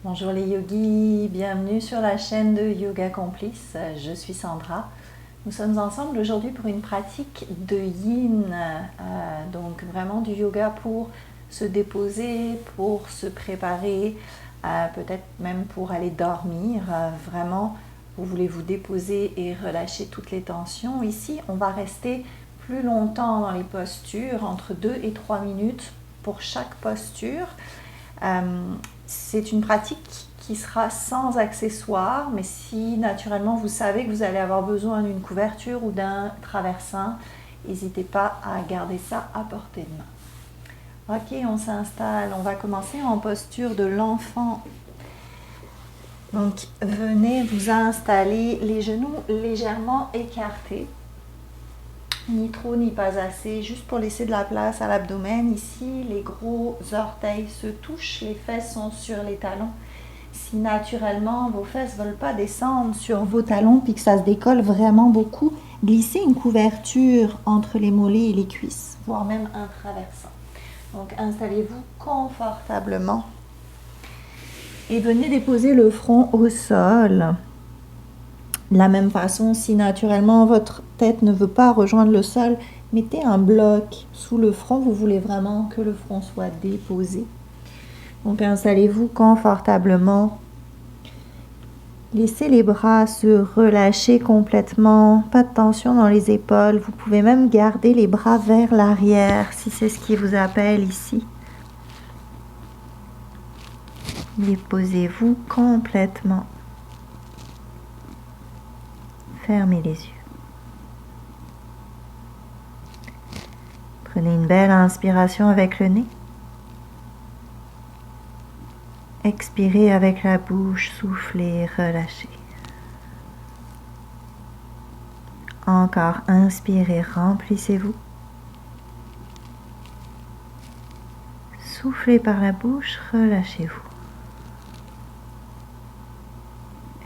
Bonjour les yogis, bienvenue sur la chaîne de Yoga Complice. Je suis Sandra. Nous sommes ensemble aujourd'hui pour une pratique de yin, donc vraiment du yoga pour se déposer, pour se préparer, peut-être même pour aller dormir. Vraiment, vous voulez vous déposer et relâcher toutes les tensions. Ici, on va rester plus longtemps dans les postures, entre 2 et 3 minutes pour chaque posture. C'est une pratique qui sera sans accessoires, mais si naturellement vous savez que vous allez avoir besoin d'une couverture ou d'un traversin, n'hésitez pas à garder ça à portée de main. Ok, on s'installe, on va commencer en posture de l'enfant. Donc venez vous installer les genoux légèrement écartés, ni trop ni pas assez, juste pour laisser de la place à l'abdomen. Ici, les gros orteils se touchent, les fesses sont sur les talons. Si naturellement vos fesses ne veulent pas descendre sur vos talons puis que ça se décolle vraiment beaucoup, glissez une couverture entre les mollets et les cuisses, voire même un traversant. Donc installez-vous confortablement et venez déposer le front au sol. De la même façon, si naturellement votre tête ne veut pas rejoindre le sol, mettez un bloc sous le front. Vous voulez vraiment que le front soit déposé. Donc installez-vous confortablement. Laissez les bras se relâcher complètement. Pas de tension dans les épaules. Vous pouvez même garder les bras vers l'arrière si c'est ce qui vous appelle ici. Déposez-vous complètement. Fermez les yeux. Prenez une belle inspiration avec le nez. Expirez avec la bouche, soufflez, relâchez. Encore, inspirez, remplissez-vous. Soufflez par la bouche, relâchez-vous.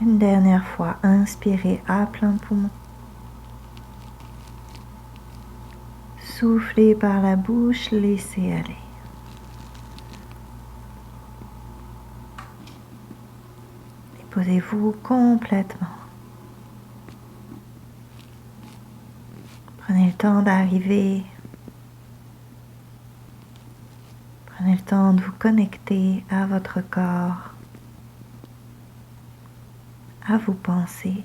Une dernière fois, inspirez à plein poumon. Soufflez par la bouche, laissez aller. Déposez-vous complètement. Prenez le temps d'arriver. Prenez le temps de vous connecter à votre corps, à vos pensées.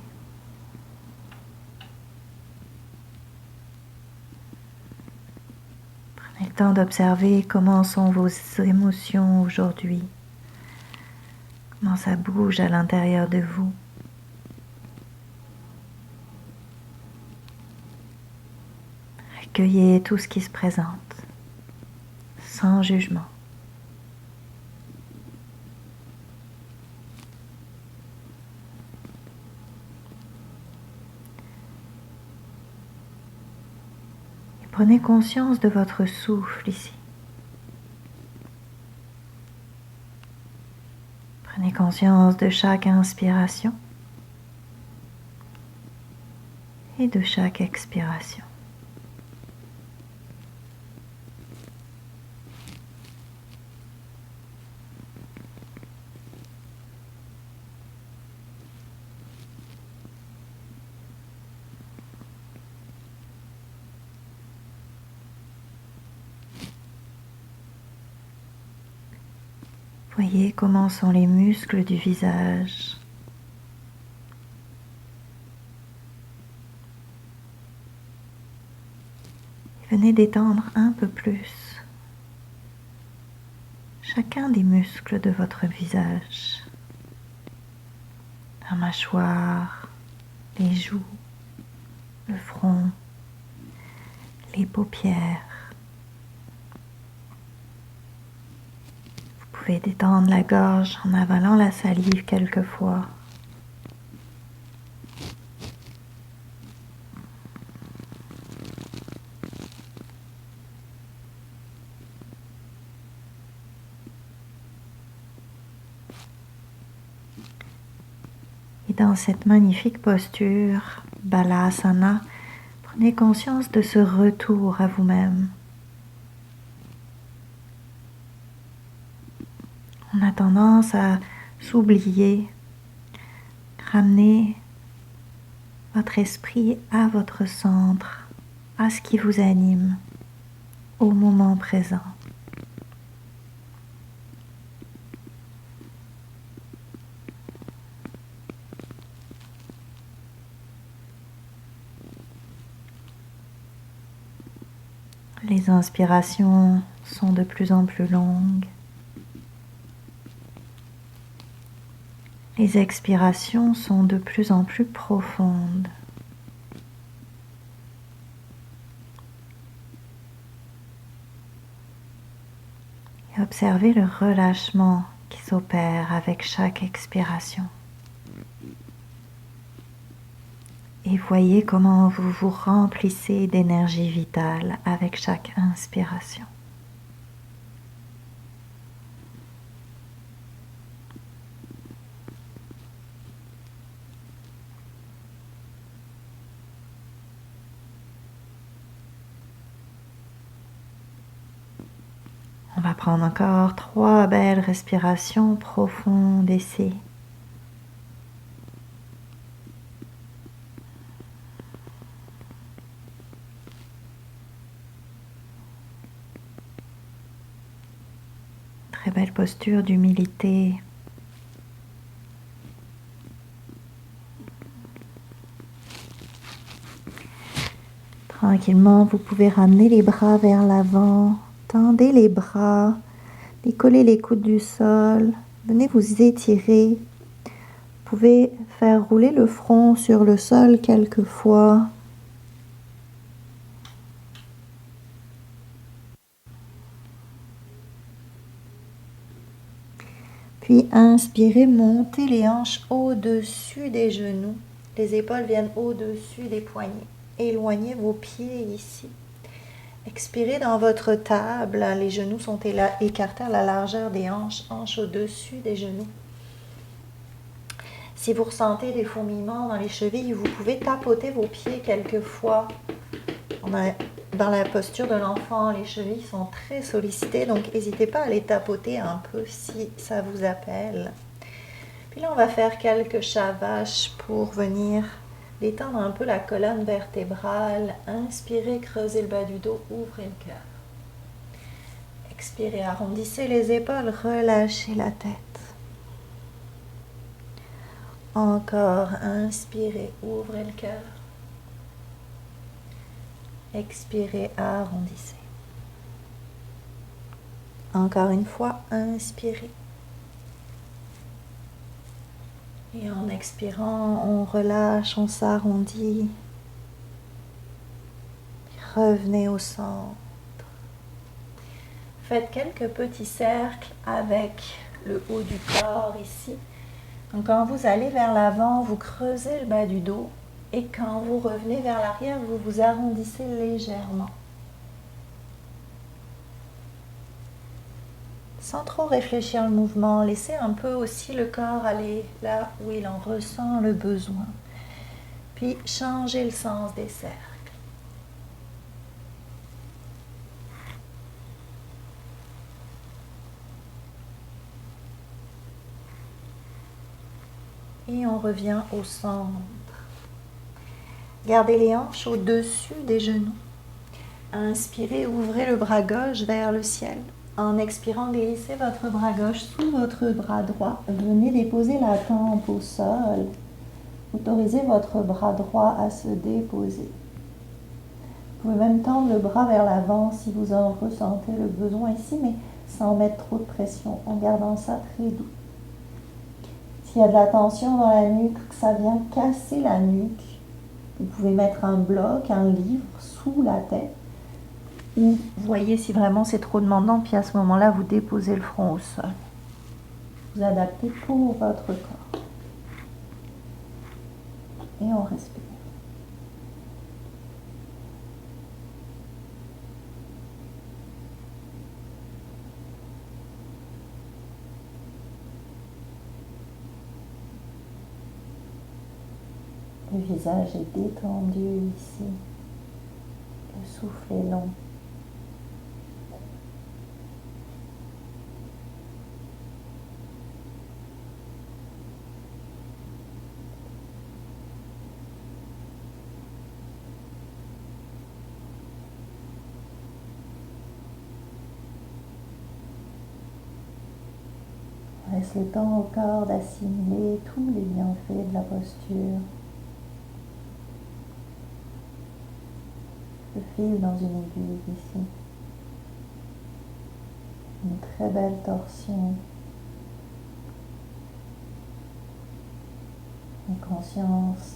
Prenez le temps d'observer comment sont vos émotions aujourd'hui, comment ça bouge à l'intérieur de vous. Accueillez tout ce qui se présente, sans jugement. Et prenez conscience de votre souffle ici. Prenez conscience de chaque inspiration et de chaque expiration. Voyez comment sont les muscles du visage. Venez détendre un peu plus chacun des muscles de votre visage. La mâchoire, les joues, le front, les paupières. Vous pouvez détendre la gorge en avalant la salive quelquefois. Et dans cette magnifique posture, Balasana, prenez conscience de ce retour à vous-même. On a tendance à oublier, ramenez votre esprit à votre centre, à ce qui vous anime au moment présent. Les inspirations sont de plus en plus longues. Les expirations sont de plus en plus profondes. Et observez le relâchement qui s'opère avec chaque expiration. Et voyez comment vous vous remplissez d'énergie vitale avec chaque inspiration. On va prendre encore 3 belles respirations profondes ici. Très belle posture d'humilité. Tranquillement, vous pouvez ramener les bras vers l'avant. Tendez les bras, décollez les coudes du sol, venez vous étirer. Vous pouvez faire rouler le front sur le sol quelques fois. Puis inspirez, montez les hanches au-dessus des genoux. Les épaules viennent au-dessus des poignets. Éloignez vos pieds ici. Expirez dans votre table, les genoux sont écartés à la largeur des hanches, hanches au-dessus des genoux. Si vous ressentez des fourmillements dans les chevilles, vous pouvez tapoter vos pieds quelques fois. Dans la posture de l'enfant, les chevilles sont très sollicitées, donc n'hésitez pas à les tapoter un peu si ça vous appelle. Puis là, on va faire quelques chavaches pour venir détendre un peu la colonne vertébrale. Inspirez, creusez le bas du dos, ouvrez le cœur. Expirez, arrondissez les épaules, relâchez la tête. Encore, inspirez, ouvrez le cœur. Expirez, arrondissez. Encore une fois, inspirez. Et en expirant, on relâche, on s'arrondit. Revenez au centre. Faites quelques petits cercles avec le haut du corps ici. Donc quand vous allez vers l'avant, vous creusez le bas du dos. Et quand vous revenez vers l'arrière, vous vous arrondissez légèrement. Sans trop réfléchir le mouvement, laissez un peu aussi le corps aller là où il en ressent le besoin. Puis changez le sens des cercles. Et on revient au centre. Gardez les hanches au-dessus des genoux. Inspirez, ouvrez le bras gauche vers le ciel. En expirant, glissez votre bras gauche sous votre bras droit. Venez déposer la tempe au sol. Autorisez votre bras droit à se déposer. Vous pouvez même tendre le bras vers l'avant si vous en ressentez le besoin ici, mais sans mettre trop de pression, en gardant ça très doux. S'il y a de la tension dans la nuque, que ça vient casser la nuque, vous pouvez mettre un bloc, un livre sous la tête. Ou voyez si vraiment c'est trop demandant, puis à ce moment-là, vous déposez le front au sol. Vous adaptez pour votre corps. Et on respire. Le visage est détendu ici. Le souffle est long. Laisse le temps au corps d'assimiler tous les bienfaits de la posture. Je file dans une aiguille ici. Une très belle torsion. Une conscience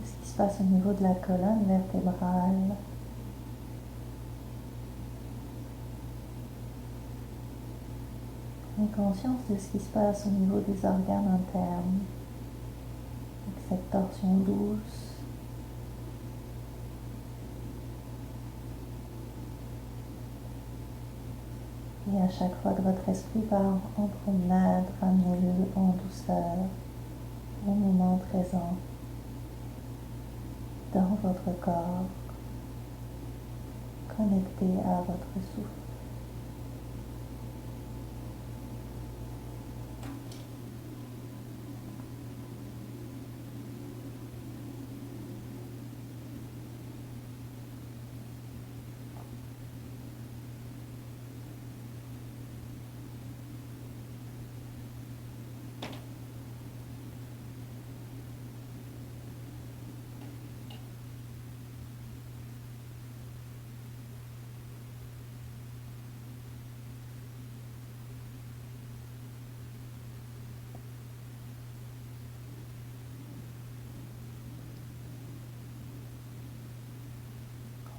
de ce qui se passe au niveau de la colonne vertébrale. Une conscience de ce qui se passe au niveau des organes internes. Avec cette torsion douce. Et à chaque fois que votre esprit part en promenade, ramenez-le en douceur au moment présent, dans votre corps, connecté à votre souffle.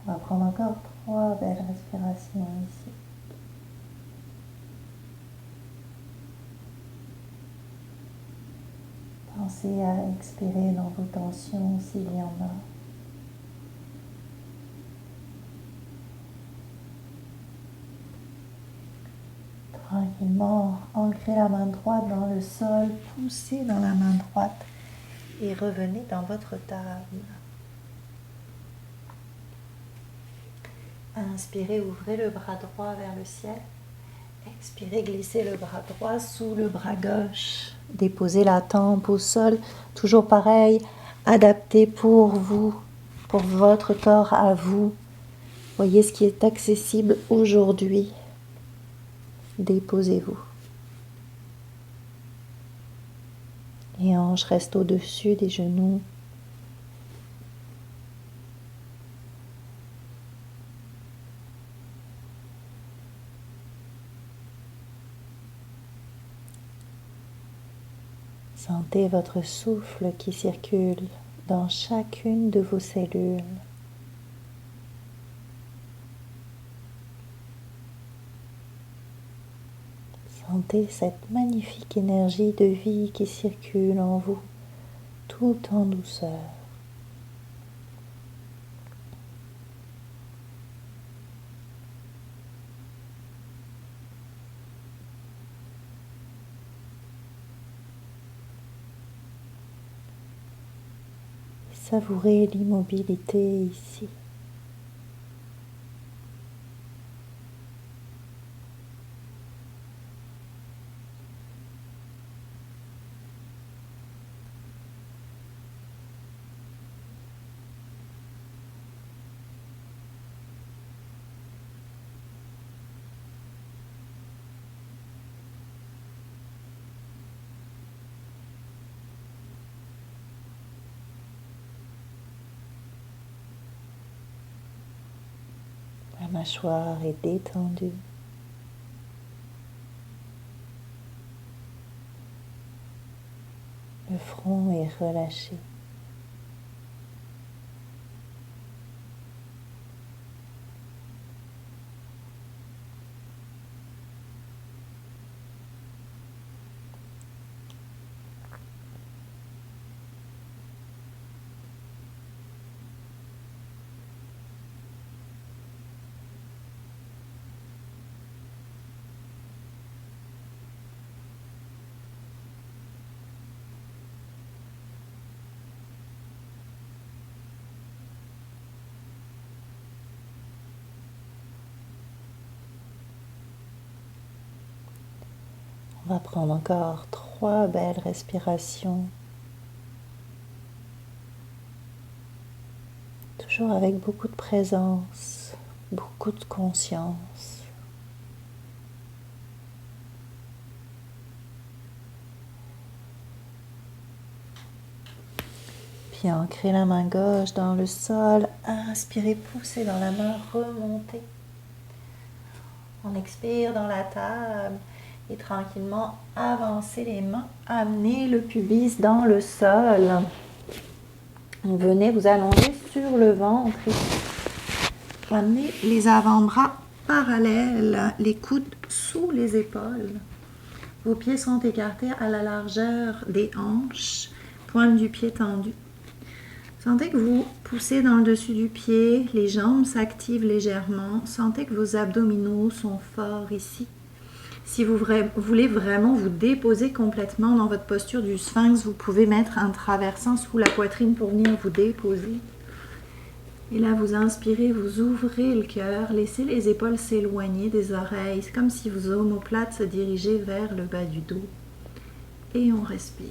On va prendre encore 3 belles respirations ici. Pensez à expirer dans vos tensions s'il y en a. Tranquillement, ancrez la main droite dans le sol, poussez dans la main droite et revenez dans votre table. Inspirez, ouvrez le bras droit vers le ciel. Expirez, glissez le bras droit sous le bras gauche. Déposez la tempe au sol, toujours pareil, adapté pour vous, pour votre corps à vous. Voyez ce qui est accessible aujourd'hui. Déposez-vous. Les hanches restent au-dessus des genoux. Sentez votre souffle qui circule dans chacune de vos cellules. Sentez cette magnifique énergie de vie qui circule en vous, tout en douceur. Savourez l'immobilité ici. La mâchoire est détendue. Le front est relâché. On va prendre encore 3 belles respirations. Toujours avec beaucoup de présence, beaucoup de conscience. Puis ancrez la main gauche dans le sol. Inspirez, poussez dans la main, remontez. On expire dans la table et tranquillement avancez les mains. Amenez le pubis dans le sol. Venez vous allonger sur le ventre. Ramenez les avant-bras parallèles, les coudes sous les épaules. Vos pieds sont écartés à la largeur des hanches, pointe du pied tendue. Sentez que vous poussez dans le dessus du pied, les jambes s'activent légèrement. Sentez que vos abdominaux sont forts ici. Si vous voulez vraiment vous déposer complètement dans votre posture du sphinx, vous pouvez mettre un traversant sous la poitrine pour venir vous déposer. Et là, vous inspirez, vous ouvrez le cœur, laissez les épaules s'éloigner des oreilles. C'est comme si vos omoplates se dirigeaient vers le bas du dos. Et on respire.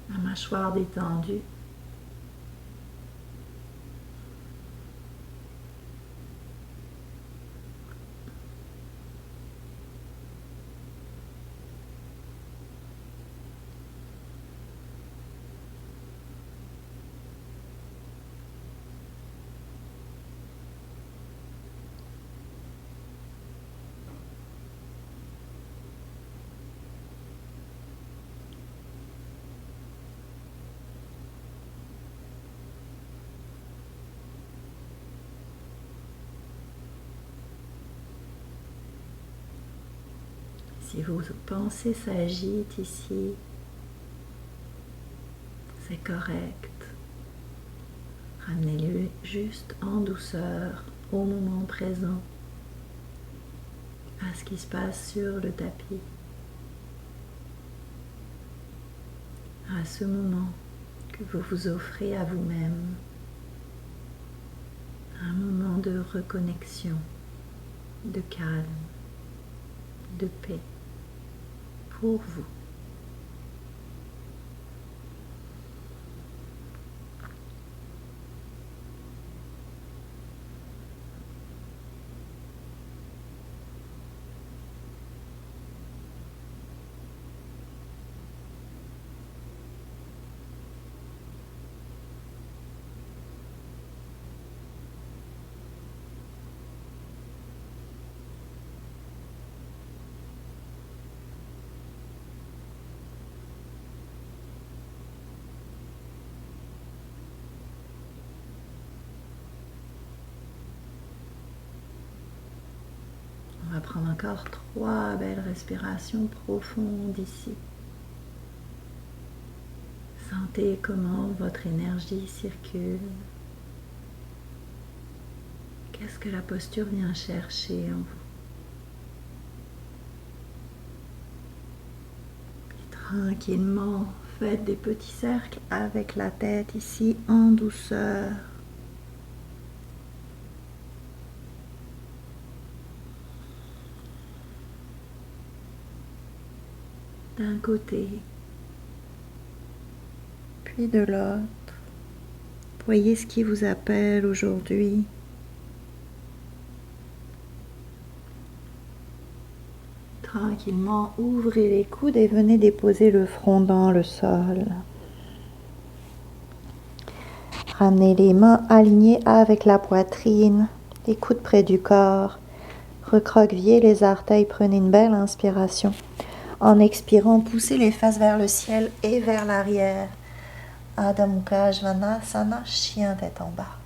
La mâchoire détendue. Si vos pensées s'agitent ici, c'est correct. Ramenez-le juste en douceur au moment présent, à ce qui se passe sur le tapis, à ce moment que vous vous offrez à vous-même, un moment de reconnexion, de calme, de paix pour vous. On va prendre encore 3 belles respirations profondes ici. Sentez comment votre énergie circule. Qu'est-ce que la posture vient chercher en vous? Et tranquillement, faites des petits cercles avec la tête ici en douceur. D'un côté, puis de l'autre. Voyez ce qui vous appelle aujourd'hui. Tranquillement, ouvrez les coudes et venez déposer le front dans le sol. Ramenez les mains alignées avec la poitrine, les coudes près du corps. Recroquevillez les orteils, prenez une belle inspiration. En expirant, poussez les fesses vers le ciel et vers l'arrière. Adho Mukha Svanasana, chien tête en bas.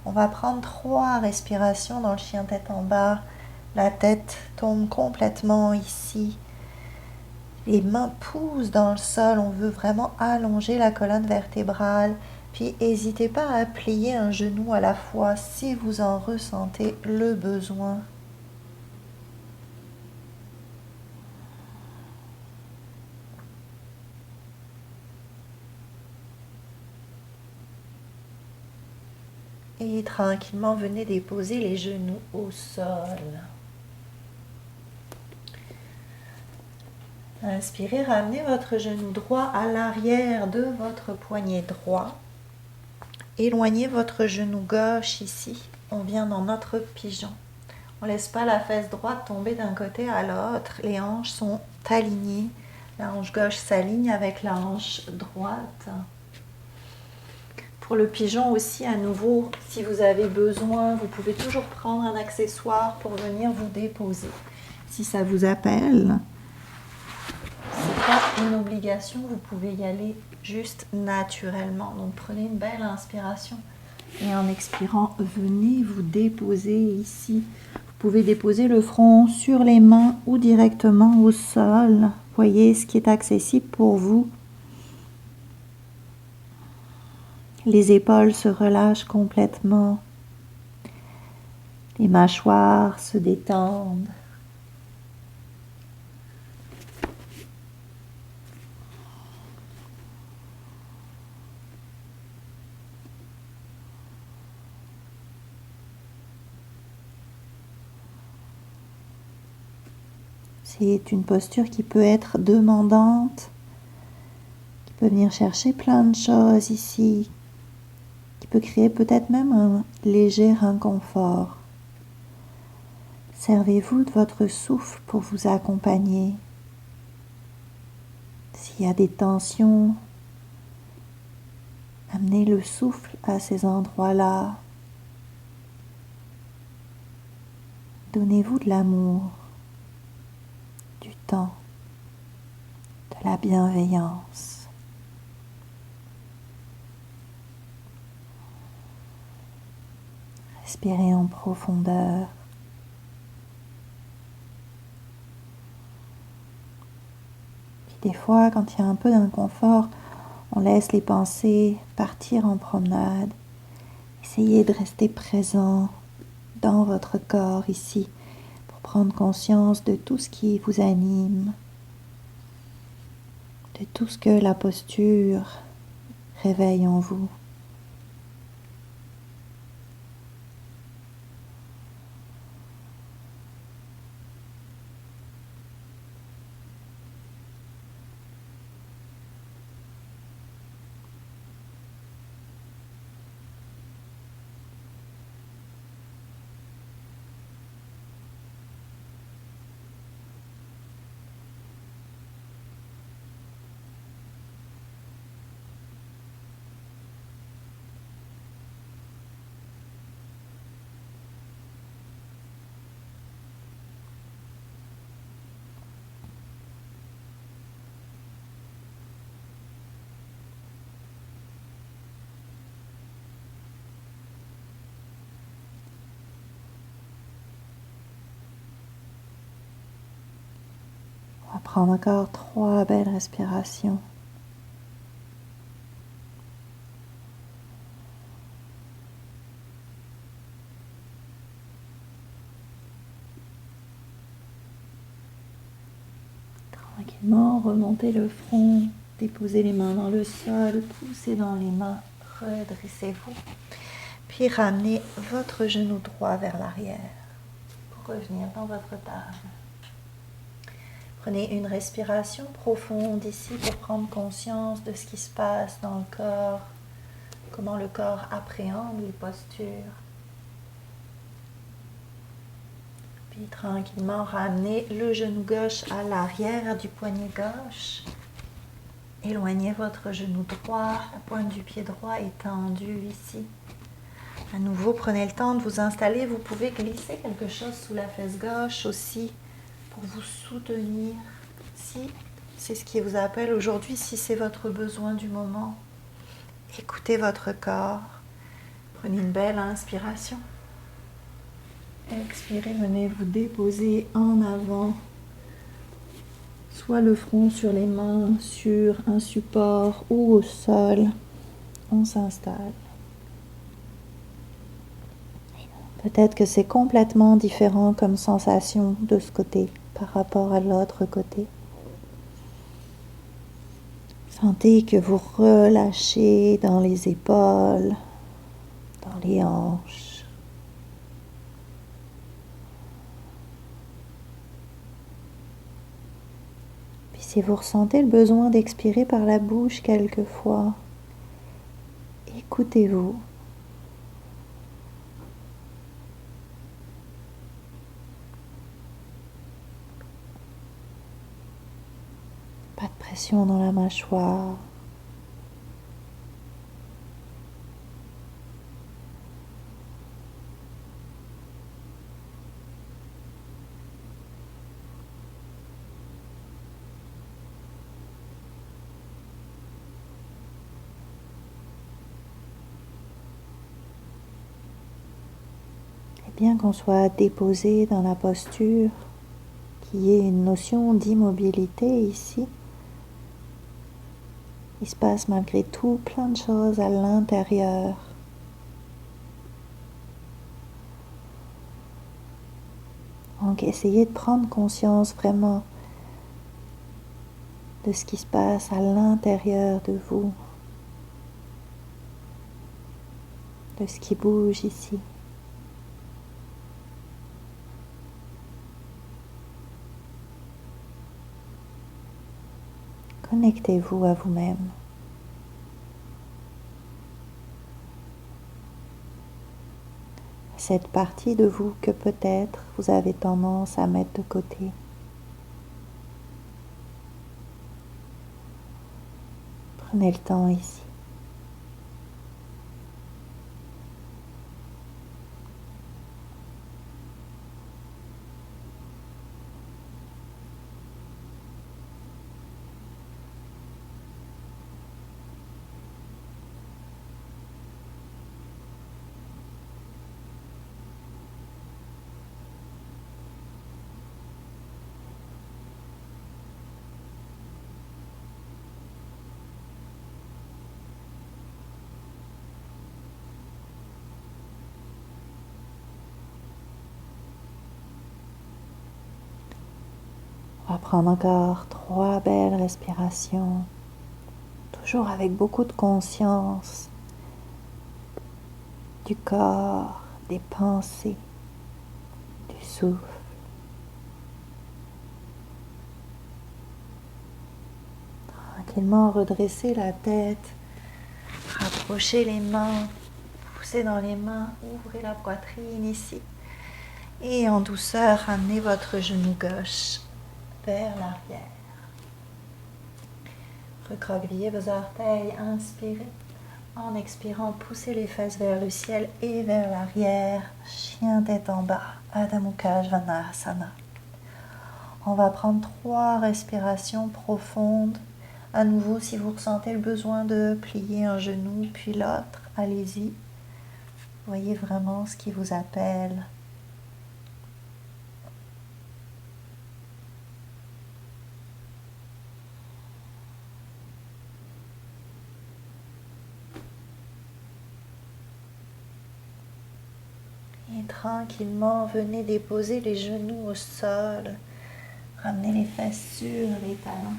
On va prendre 3 respirations dans le chien tête en bas. La tête tombe complètement ici. Les mains poussent dans le sol. On veut vraiment allonger la colonne vertébrale. Puis n'hésitez pas à plier un genou à la fois si vous en ressentez le besoin. Et tranquillement, venez déposer les genoux au sol. Inspirez, ramenez votre genou droit à l'arrière de votre poignet droit. Éloignez votre genou gauche ici. On vient dans notre pigeon. On ne laisse pas la fesse droite tomber d'un côté à l'autre. Les hanches sont alignées. La hanche gauche s'aligne avec la hanche droite. Pour le pigeon aussi, à nouveau, si vous avez besoin, vous pouvez toujours prendre un accessoire pour venir vous déposer. Si ça vous appelle, c'est pas une obligation, vous pouvez y aller juste naturellement. Donc prenez une belle inspiration et en expirant, venez vous déposer ici. Vous pouvez déposer le front sur les mains ou directement au sol. Voyez ce qui est accessible pour vous. Les épaules se relâchent complètement. Les mâchoires se détendent. C'est une posture qui peut être demandante, qui peut venir chercher plein de choses ici, qui peut créer peut-être même un léger inconfort. Servez-vous de votre souffle pour vous accompagner. S'il y a des tensions, amenez le souffle à ces endroits-là. Donnez-vous de l'amour, du temps, de la bienveillance. Respirez en profondeur. Puis des fois, quand il y a un peu d'inconfort, on laisse les pensées partir en promenade. Essayez de rester présent dans votre corps ici pour prendre conscience de tout ce qui vous anime, de tout ce que la posture réveille en vous. On va prendre encore 3 belles respirations. Tranquillement, remontez le front, déposez les mains dans le sol, poussez dans les mains, redressez-vous. Puis ramenez votre genou droit vers l'arrière pour revenir dans votre table. Prenez une respiration profonde ici pour prendre conscience de ce qui se passe dans le corps, comment le corps appréhende les postures. Puis tranquillement ramenez le genou gauche à l'arrière du poignet gauche. Éloignez votre genou droit, la pointe du pied droit est tendue ici. À nouveau, prenez le temps de vous installer. Vous pouvez glisser quelque chose sous la fesse gauche aussi pour vous soutenir. Si c'est ce qui vous appelle aujourd'hui, si c'est votre besoin du moment, écoutez votre corps. Prenez une belle inspiration. Expirez, venez vous déposer en avant. Soit le front sur les mains, sur un support ou au sol. On s'installe. Peut-être que c'est complètement différent comme sensation de ce côté par rapport à l'autre côté. Sentez que vous relâchez dans les épaules, dans les hanches. Puis si vous ressentez le besoin d'expirer par la bouche quelquefois, écoutez-vous. Pas de pression dans la mâchoire. Bien qu'on soit déposé dans la posture, qu'il y ait une notion d'immobilité ici, il se passe malgré tout plein de choses à l'intérieur. Donc essayez de prendre conscience vraiment de ce qui se passe à l'intérieur de vous, de ce qui bouge ici. Connectez-vous à vous-même. Cette partie de vous que peut-être vous avez tendance à mettre de côté. Prenez le temps ici. On va prendre encore 3 belles respirations, toujours avec beaucoup de conscience du corps, des pensées, du souffle. Tranquillement redresser la tête, rapprocher les mains, pousser dans les mains, ouvrez la poitrine ici. Et en douceur, ramenez votre genou gauche vers l'arrière. Recroquevillez vos orteils, inspirez. En expirant, poussez les fesses vers le ciel et vers l'arrière. Chien tête en bas, Adho Mukha Svanasana. On va prendre 3 respirations profondes. À nouveau, si vous ressentez le besoin de plier un genou puis l'autre, allez-y. Voyez vraiment ce qui vous appelle. Et tranquillement, venez déposer les genoux au sol. Ramenez les fesses sur les talons.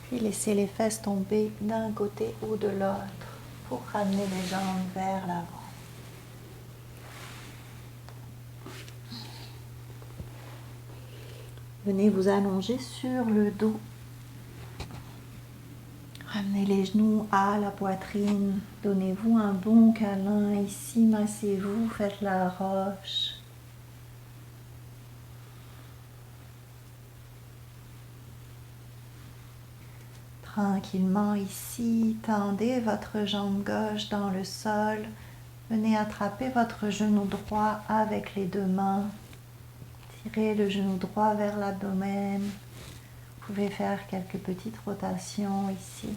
Puis laissez les fesses tomber d'un côté ou de l'autre pour ramener les jambes vers l'avant. Venez vous allonger sur le dos. Ramenez les genoux à la poitrine. Donnez-vous un bon câlin. Ici, massez-vous, faites la roche. Tranquillement ici, tendez votre jambe gauche dans le sol. Venez attraper votre genou droit avec les 2 mains. Tirez le genou droit vers l'abdomen. Vous pouvez faire quelques petites rotations ici.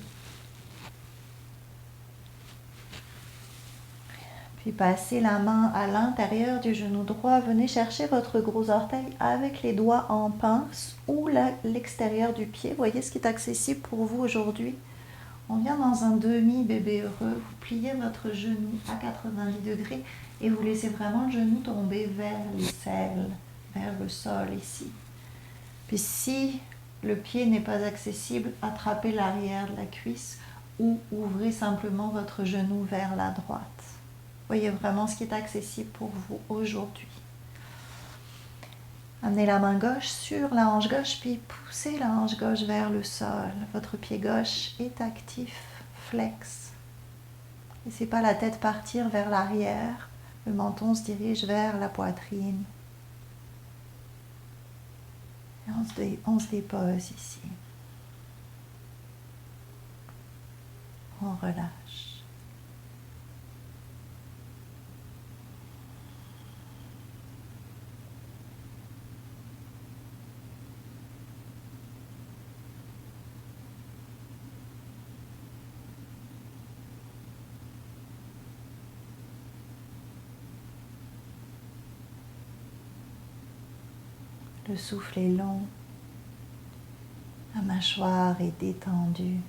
Puis passez la main à l'intérieur du genou droit. Venez chercher votre gros orteil avec les doigts en pince ou l'extérieur du pied. Voyez ce qui est accessible pour vous aujourd'hui. On vient dans un demi-bébé heureux. Vous pliez votre genou à 90 degrés et vous laissez vraiment le genou tomber vers l'aisselle, vers le sol ici. Puis si le pied n'est pas accessible, attrapez l'arrière de la cuisse ou ouvrez simplement votre genou vers la droite. Voyez vraiment ce qui est accessible pour vous aujourd'hui. Amenez la main gauche sur la hanche gauche, puis poussez la hanche gauche vers le sol. Votre pied gauche est actif, flex. Laissez pas la tête partir vers l'arrière. Le menton se dirige vers la poitrine. Et on se dépose ici. On relâche. Le souffle est long. La mâchoire est détendue.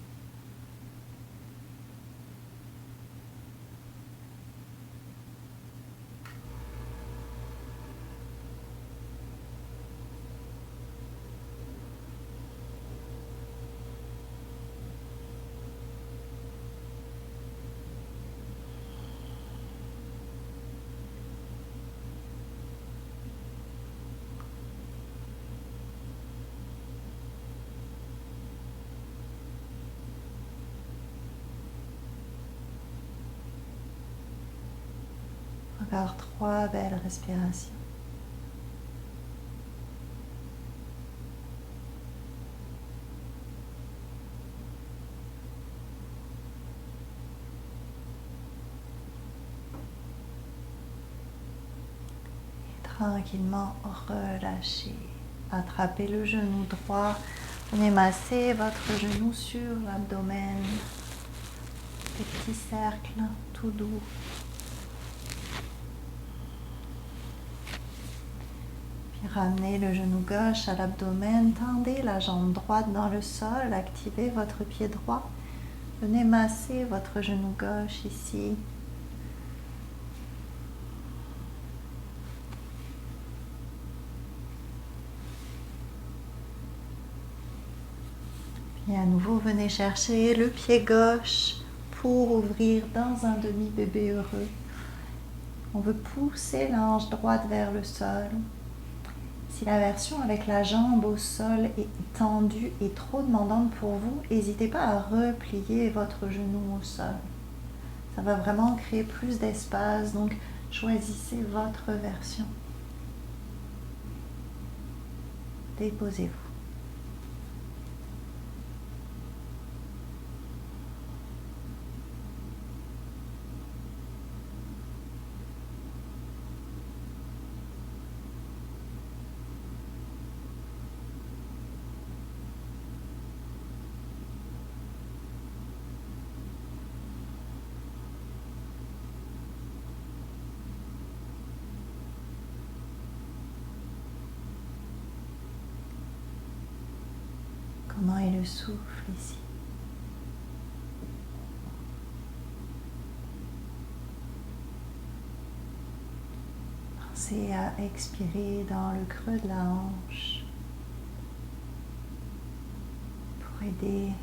Encore 3 belles respirations. Et tranquillement relâchez. Attrapez le genou droit. Venez masser votre genou sur l'abdomen. Des petits cercles tout doux. Ramenez le genou gauche à l'abdomen, tendez la jambe droite dans le sol, activez votre pied droit. Venez masser votre genou gauche ici. Puis à nouveau, venez chercher le pied gauche pour ouvrir dans un demi-bébé heureux. On veut pousser l'ange droite vers le sol. Si la version avec la jambe au sol est tendue et trop demandante pour vous, n'hésitez pas à replier votre genou au sol. Ça va vraiment créer plus d'espace, donc choisissez votre version. Déposez-vous. Comment est le souffle ici? Pensez à expirer dans le creux de la hanche pour aider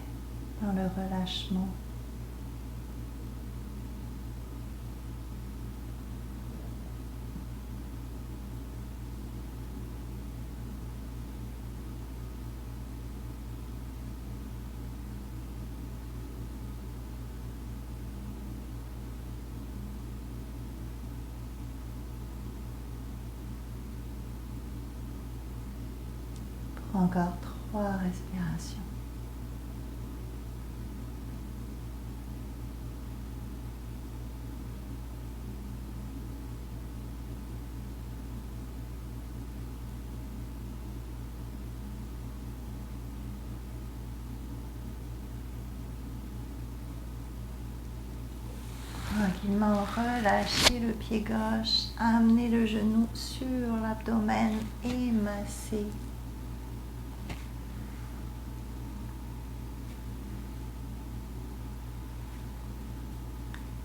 dans le relâchement. Encore 3 respirations. Tranquillement, relâchez le pied gauche, amenez le genou sur l'abdomen et massez.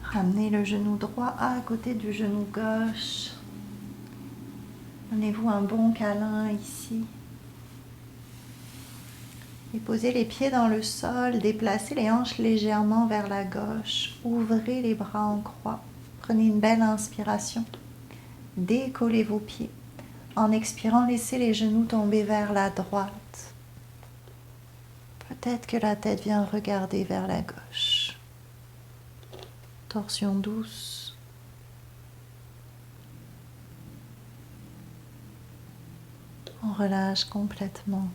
Ramenez le genou droit à côté du genou gauche. Donnez-vous un bon câlin ici. Et posez les pieds dans le sol, déplacez les hanches légèrement vers la gauche. Ouvrez les bras en croix. Prenez une belle inspiration. Décollez vos pieds. En expirant, laissez les genoux tomber vers la droite. Peut-être que la tête vient regarder vers la gauche. Torsion douce. On relâche complètement.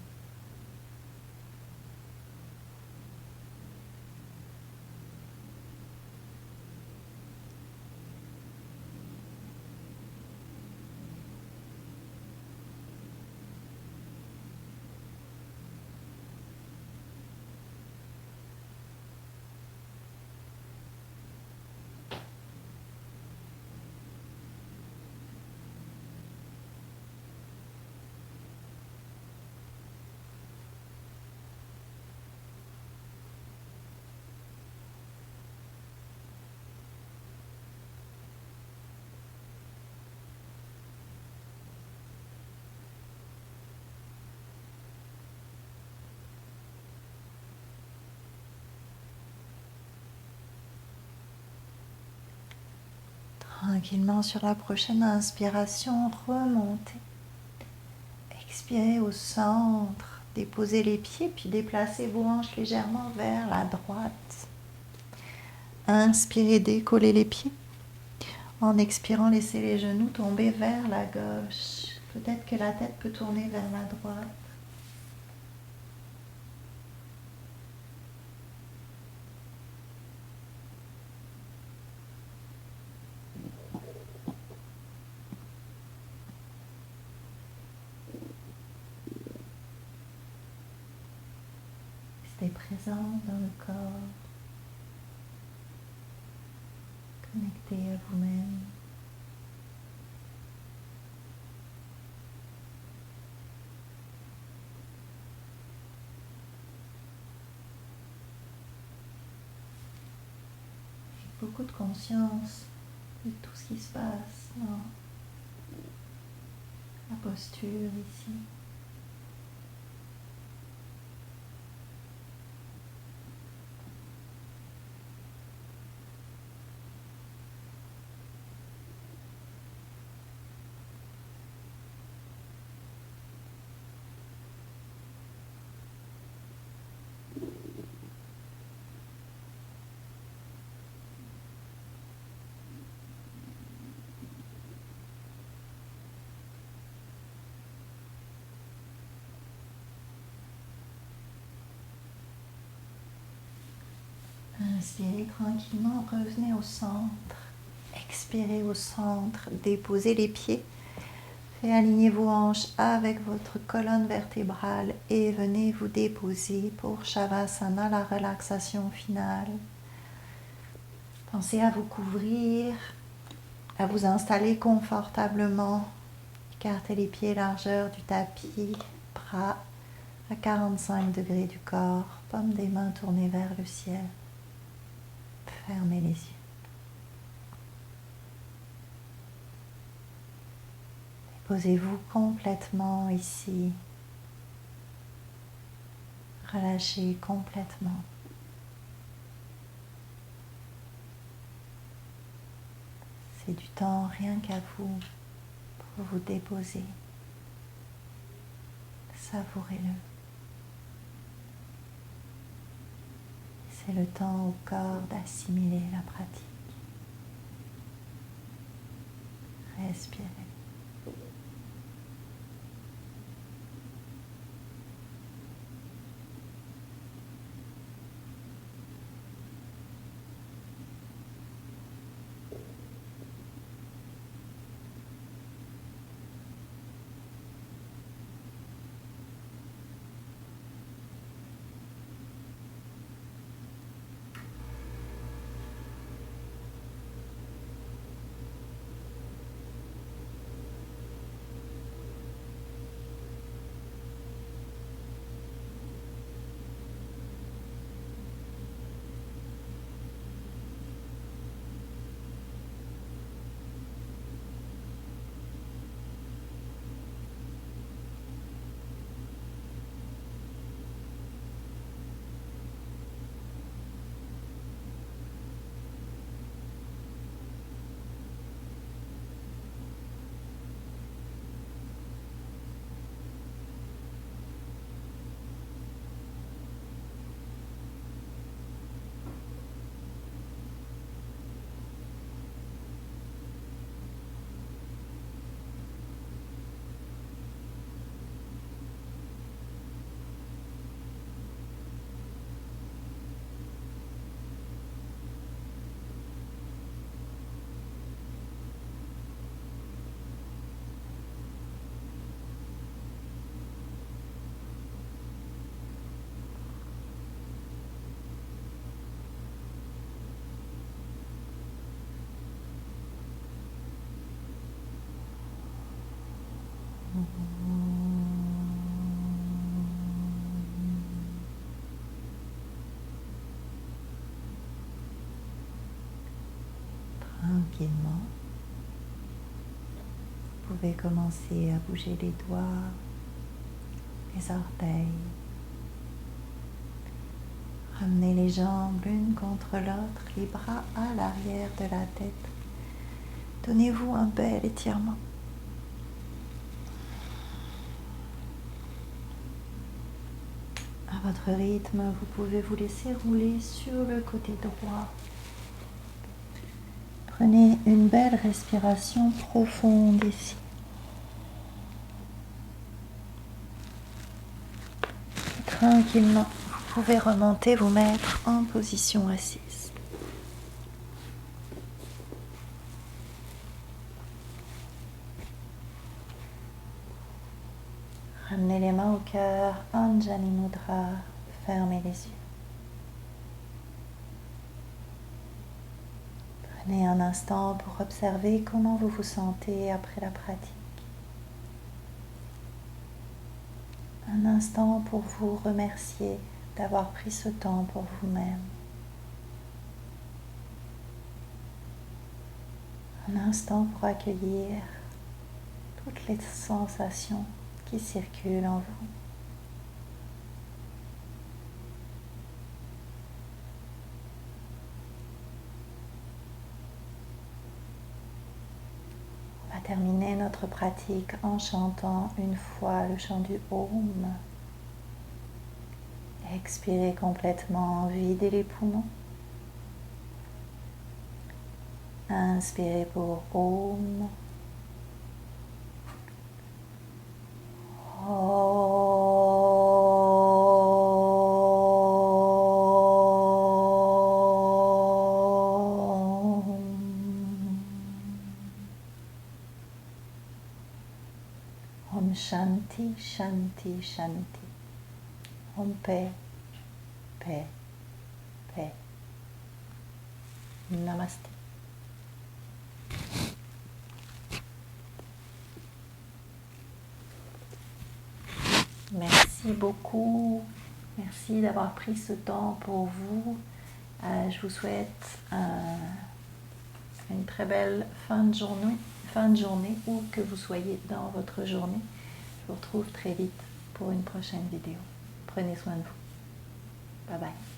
Tranquillement sur la prochaine inspiration, remontez. Expirez au centre, déposez les pieds puis déplacez vos hanches légèrement vers la droite. Inspirez, décollez les pieds. En expirant, laissez les genoux tomber vers la gauche. Peut-être que la tête peut tourner vers la droite. Restez présent dans le corps. Connecté à vous-même. Avec beaucoup de conscience de tout ce qui se passe dans la posture ici. Inspirez tranquillement, revenez au centre. Expirez au centre, déposez les pieds. Réalignez vos hanches avec votre colonne vertébrale et venez vous déposer pour Shavasana, la relaxation finale. Pensez à vous couvrir, à vous installer confortablement. Écartez les pieds largeur du tapis, bras à 45 degrés du corps, paumes des mains tournées vers le ciel. Fermez les yeux. Posez-vous complètement ici. Relâchez complètement. C'est du temps rien qu'à vous pour vous déposer. Savourez-le. C'est le temps au corps d'assimiler la pratique. Respirez. Tranquillement, vous pouvez commencer à bouger les doigts, les orteils. Ramenez les jambes l'une contre l'autre, les bras à l'arrière de la tête. Donnez-vous un bel étirement. À votre rythme, vous pouvez vous laisser rouler sur le côté droit. Prenez une belle respiration profonde ici. Tranquillement, vous pouvez remonter, vous mettre en position assise. Ramenez les mains au cœur, Anjali Mudra, fermez les yeux. Prenez un instant pour observer comment vous vous sentez après la pratique. Un instant pour vous remercier d'avoir pris ce temps pour vous-même. Un instant pour accueillir toutes les sensations qui circulent en vous. On va terminer notre pratique en chantant une fois le chant du Om. Expirez complètement, videz les poumons. Inspirez pour Om. Om Shanti, Shanti, Shanti. Om paix, paix, paix. Namaste. Merci beaucoup. Merci d'avoir pris ce temps pour vous. Je vous souhaite une très belle fin de journée où que vous soyez dans votre journée. Je vous retrouve très vite pour une prochaine vidéo. Prenez soin de vous. Bye bye.